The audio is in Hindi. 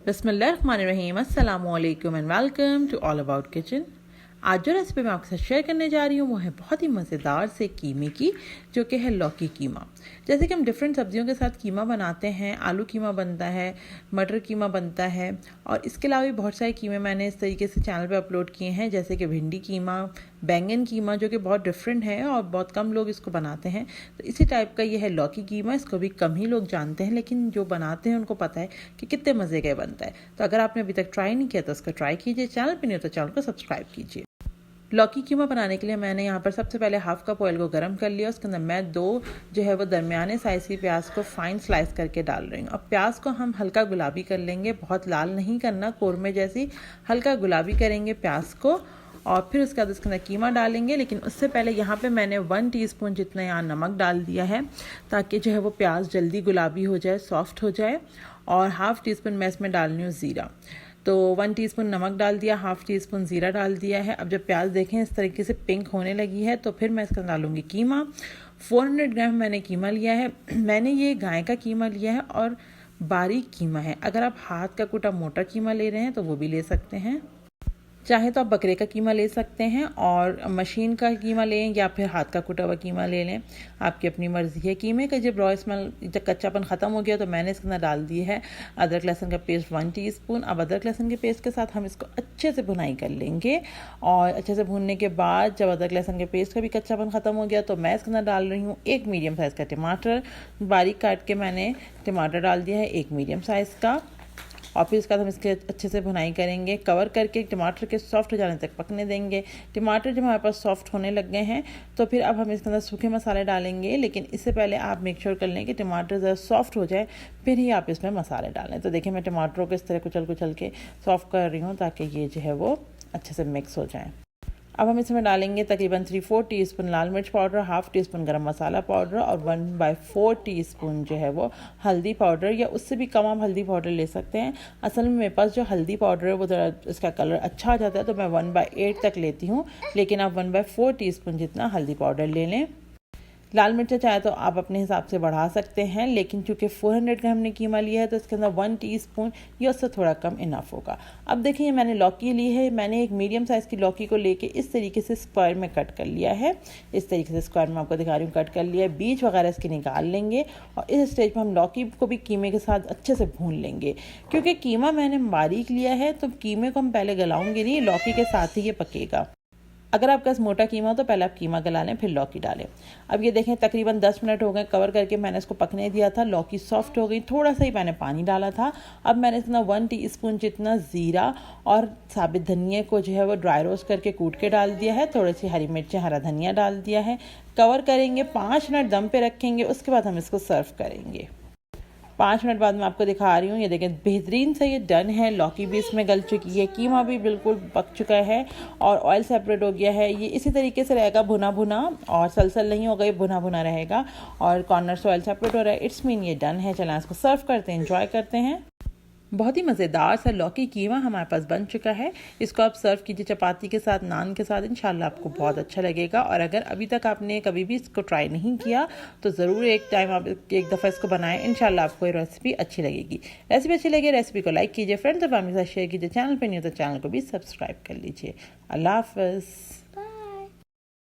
बिस्मिल्लाहिर्रहमानिर्रहीम, अस्सलामुअलैकुम and welcome to all about kitchen. आज जो रेसिपी मैं आपके साथ शेयर करने जा रही हूँ वो है बहुत ही मज़ेदार से कीमे की, जो कि है लौकी कीमा। जैसे कि हम डिफरेंट सब्जियों के साथ कीमा बनाते हैं, आलू कीमा बनता है, मटर कीमा बनता है, और इसके अलावा भी बहुत सारे कीमे मैंने इस तरीके से चैनल पे अपलोड किए हैं, जैसे कि भिंडी कीमा, बैंगन कीमा, जो कि बहुत डिफरेंट है और बहुत कम लोग इसको बनाते हैं। तो इसी टाइप का ये है लौकी कीमा। इसको भी कम ही लोग जानते हैं, लेकिन जो बनाते हैं उनको पता है कि कितने मज़े का बनता है। तो अगर आपने अभी तक ट्राई नहीं किया तो उसको ट्राई कीजिए, चैनल पर नहीं हो तो चैनल को सब्सक्राइब कीजिए। लौकी कीमा बनाने के लिए मैंने यहाँ पर सबसे पहले हाफ कप ऑयल को गर्म कर लिया। उसके अंदर मैं 2 जो है वो दरमियाने साइज़ की प्याज को फाइन स्लाइस करके डाल रही हूँ। अब प्याज को हम हल्का गुलाबी कर लेंगे, बहुत लाल नहीं करना, कौरमे जैसी हल्का गुलाबी करेंगे प्याज को। और फिर उसके बाद उसके अंदर कीमा डालेंगे, लेकिन उससे पहले यहाँ पे मैंने 1 टीस्पून जितना यहाँ नमक डाल दिया है, ताकि जो है वो प्याज जल्दी गुलाबी हो जाए, सॉफ्ट हो जाए। और हाफ़ टीस्पून मैं इसमें डाल रही हूँ ज़ीरा। तो 1 टीस्पून नमक डाल दिया, हाफ़ टीस्पून ज़ीरा डाल दिया है। अब जब प्याज देखें इस तरीके से पिंक होने लगी है तो फिर मैं इसका डालूँगी कीमा। 400 ग्राम मैंने कीमा लिया है। मैंने ये गाय का कीमा लिया है और बारीक कीमा है। अगर आप हाथ का कुटा मोटा कीमा ले रहे हैं तो वो भी ले सकते हैं, चाहे तो आप बकरे का कीमा ले सकते हैं और मशीन का कीमा लें, या फिर हाथ का कुटा हुआ कीमा ले लें, आपकी अपनी मर्ज़ी है। कीमे का जब रॉ स्मेल, जब कच्चापन ख़त्म हो गया तो मैंने इसके अंदर डाल दी है अदरक लहसुन का पेस्ट 1 टीस्पून। अब अदरक लहसुन के पेस्ट के साथ हम इसको अच्छे से भुनाई कर लेंगे, और अच्छे से भूनने के बाद जब अदरक लहसुन के पेस्ट का भी कच्चापन ख़त्म हो गया तो मैं इसके अंदर डाल रही हूँ 1 मीडियम साइज़ का टमाटर। बारीक काट के मैंने टमाटर डाल दिया है 1 मीडियम साइज़ का। और फिर उसके बाद हम इसके अच्छे से भुनाई करेंगे, कवर करके टमाटर के सॉफ्ट हो जाने तक पकने देंगे। टमाटर जब हमारे पास सॉफ्ट होने लग गए हैं तो फिर अब हम इसके अंदर सूखे मसाले डालेंगे, लेकिन इससे पहले आप मेक श्योर कर लें कि टमाटर ज़रा सॉफ्ट हो जाए, फिर ही आप इसमें मसाले डालें। तो देखिए मैं टमाटरों को इस तरह कुचल कुचल के सॉफ्ट कर रही हूँ ताकि ये जो है वो अच्छे से मिक्स हो जाए। अब हम इसमें डालेंगे तकरीबन 3/4 टीस्पून लाल मिर्च पाउडर, हाफ़ टीस्पून गरम मसाला पाउडर और 1/4 टीस्पून जो है वो हल्दी पाउडर, या उससे भी कम आप हल्दी पाउडर ले सकते हैं। असल में मेरे पास जो हल्दी पाउडर है वो ज़रा इसका कलर अच्छा आ जाता है तो मैं 1/8 तक लेती हूँ, लेकिन आप 1/4 टीस्पून जितना हल्दी पाउडर ले लें। लाल मिर्च चाहे तो आप अपने हिसाब से बढ़ा सकते हैं, लेकिन चूँकि 400 ग्राम हमने कीमा लिया है तो इसके अंदर 1 टीस्पून या उससे थोड़ा कम इनफ होगा। अब देखिए मैंने लौकी ली है, मैंने एक मीडियम साइज़ की लौकी को लेके इस तरीके से स्क्वायर में कट कर लिया है। इस तरीके से स्क्वायर में आपको दिखा रही हूँ, कट कर लिया है। बीज वगैरह इसके निकाल लेंगे और इस स्टेज पर हम लौकी को भी कीमे के साथ अच्छे से भून लेंगे। क्योंकि कीमा मैंने बारीक लिया है तो कीमे को हम पहले गलाऊंगे नहीं, लौकी के साथ ही ये पकेगा। अगर आपके पास मोटा कीमा हो तो पहले आप कीमा गला लें, फिर लौकी डालें। अब ये देखें तकरीबन 10 मिनट हो गए, कवर करके मैंने इसको पकने दिया था। लौकी सॉफ्ट हो गई, थोड़ा सा ही मैंने पानी डाला था। अब मैंने इसमें 1 टीस्पून जितना ज़ीरा और साबित धनिया को जो है वो ड्राई रोस्ट करके कूट के डाल दिया है। थोड़ी सी हरी मिर्चें, हरा धनिया डाल दिया है। कवर करेंगे, 5 मिनट दम पे रखेंगे, उसके बाद हम इसको सर्व करेंगे। 5 मिनट बाद मैं आपको दिखा रही हूँ, ये देखें बेहतरीन से ये डन है। लौकी भी इसमें गल चुकी है, कीमा भी बिल्कुल पक चुका है और ऑयल सेपरेट हो गया है। ये इसी तरीके से रहेगा, भुना भुना और सलसल नहीं होगा, ये भुना भुना रहेगा और कॉर्नर से ऑयल सेपरेट हो रहा है। इट्स मीन ये डन है। चलें इसको सर्व करते हैं, एंजॉय करते हैं। बहुत ही मज़ेदार सा लौकी कीमा हमारे पास बन चुका है। इसको आप सर्व कीजिए चपाती के साथ, नान के साथ, इंशाल्लाह आपको बहुत अच्छा लगेगा। और अगर अभी तक आपने कभी भी इसको ट्राई नहीं किया तो ज़रूर एक टाइम आप एक दफ़ा इसको बनाएं, इंशाल्लाह आपको ये रेसिपी अच्छी लगेगी। रेसिपी अच्छी लगे रेसिपी को लाइक कीजिए, फ्रेंड्स और फैमिली के साथ शेयर कीजिए। चैनल पर नहीं हो तो चैनल को भी सब्सक्राइब कर लीजिए। अल्लाह हाफ़िज़।